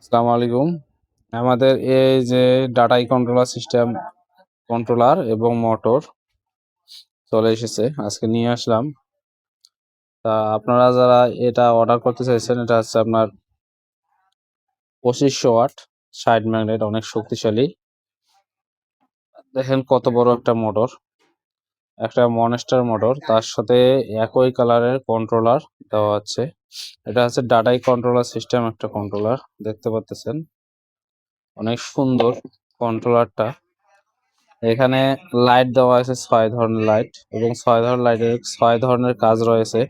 আসসালামু আলাইকুম। আমাদের এই যে ডাটাই কন্ট্রোলার সিস্টেম কন্ট্রোলার এবং মোটর চলে এসেছে, আজকে নিয়ে আসলাম। তা আপনারা যারা এটা অর্ডার করতে চাইছেন, এটা হচ্ছে আপনার 2500 ওয়াট সাইড ম্যাগনেট, অনেক শক্তিশালী। দেখেন কত বড় একটা মোটর, একটা মনস্টার মোটর, তার সাথে একই কালারের কন্ট্রোলার দেওয়া আছে। এটা হচ্ছে ডাটাই কন্ট্রোলার সিস্টেম একটা কন্ট্রোলার, দেখতে পাচ্ছেন অনেক সুন্দর কন্ট্রোলারটা। এখানে লাইট দেওয়া আছে 6 ধরনের লাইট, এবং 6 ধরনের লাইটের 6 ধরনের কাজ রয়েছে।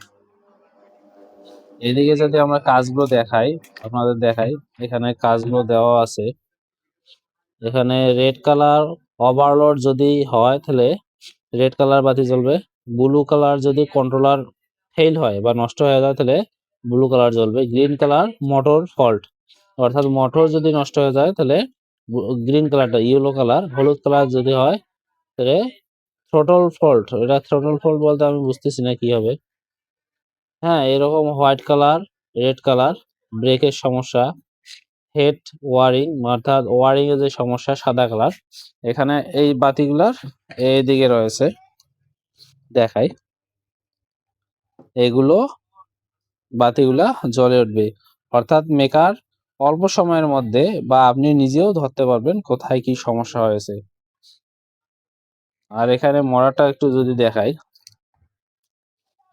এদিকে যদি আমরা কাজগুলো আপনাদের দেখাই, এখানে কাজগুলো দেওয়া আছে। এখানে রেড কালার ওভারলোড যদি হয় তাহলে রেড কালার বাতি জ্বলবে। ব্লু কালার যদি কন্ট্রোলার ফেল হয় বা নষ্ট হয়ে যায় তাহলে ব্লু কালার জ্বলবে। গ্রিন কালার মোটর ফল্ট, অর্থাৎ মোটর যদি নষ্ট হয়ে যায় তাহলে গ্রিন কালারটা, ইয়েলো কালার হলুদ কালার যদি হয় তাহলে থ্রোটল ফল্ট। এটা থ্রোটল ফল্ট বলতে আমি বুঝতেছি না কি হবে। হ্যাঁ, এরকম হোয়াইট কালার, রেড কালার ব্রেকের সমস্যা, হেড ওয়ারিং অর্থাৎ ওয়ারিং এর যে সমস্যা সাদা কালার। এখানে এই বাতিগুলার এইদিকে রয়েছে, দেখাই। এগুলো বাতিগুলা জ্বলে উঠবে, অর্থাৎ মেকার অল্প সময়ের মধ্যে বা আপনি নিজেও ধরতে পারবেন কোথায় কি সমস্যা হয়েছে। আর এখানে মরাটা একটু যদি দেখাই,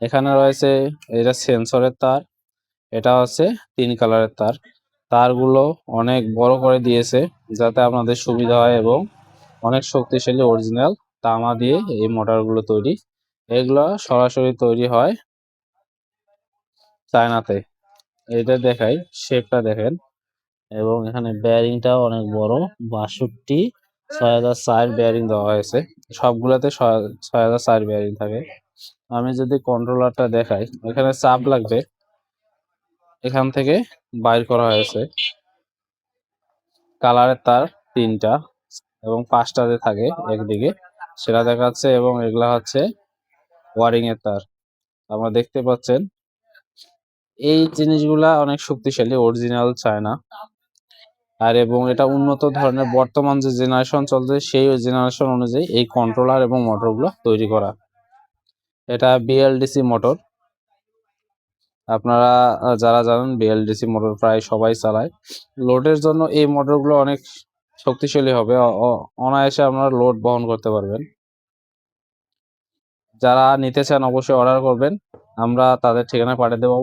এখানে রয়েছে এটা সেন্সরের তার, এটা হচ্ছে 3 কালারের তার। তারগুলো অনেক বড় করে দিয়েছে যাতে আপনাদের সুবিধা হয়, এবং অনেক শক্তিশালী অরিজিনাল তামা দিয়ে এই মোটরগুলো তৈরি। এগুলো সরাসরি তৈরি হয় চায়নাতে। এটা দেখাই, শেপটা দেখেন। এবং এখানে বেয়ারিংটাও অনেক বড়, 62 6004 বেয়ারিং দেওয়া হয়েছে। সবগুলোতে 6004 বেয়ারিং থাকে। আমি যদি কন্ট্রোলারটা দেখাই, এখানে চাপ লাগবে, এখান থেকে বাইর করা হয়েছে। কালারের তার 3টা এবং 5টাতে থাকে একদিকে, সেটা দেখাচ্ছে। এবং এগুলা হচ্ছে ওয়ারিং এর তার, আপনারা দেখতে পাচ্ছেন। এই জিনিসগুলা অনেক শক্তিশালী, অরিজিনাল চায়না। আর এবং এটা উন্নত ধরনের, বর্তমান যে জেনারেশন চলছে সেই জেনারেশন অনুযায়ী এই কন্ট্রোলার এবং মোটরগুলো তৈরি করা। এটা বিএলডিসি মোটর। আপনারা যারা জানেন বিএলডিসি মোটর প্রায় সবাই চালায়। লোডের জন্য এই মোটরগুলো অনেক শক্তিশালী হবে, অনায়াসে আপনারা লোড বহন করতে পারবেন। যারা নিতে চান অবশ্যই অর্ডার করবেন, আমরা তাদের ঠিকানা পাঠিয়ে দেবো।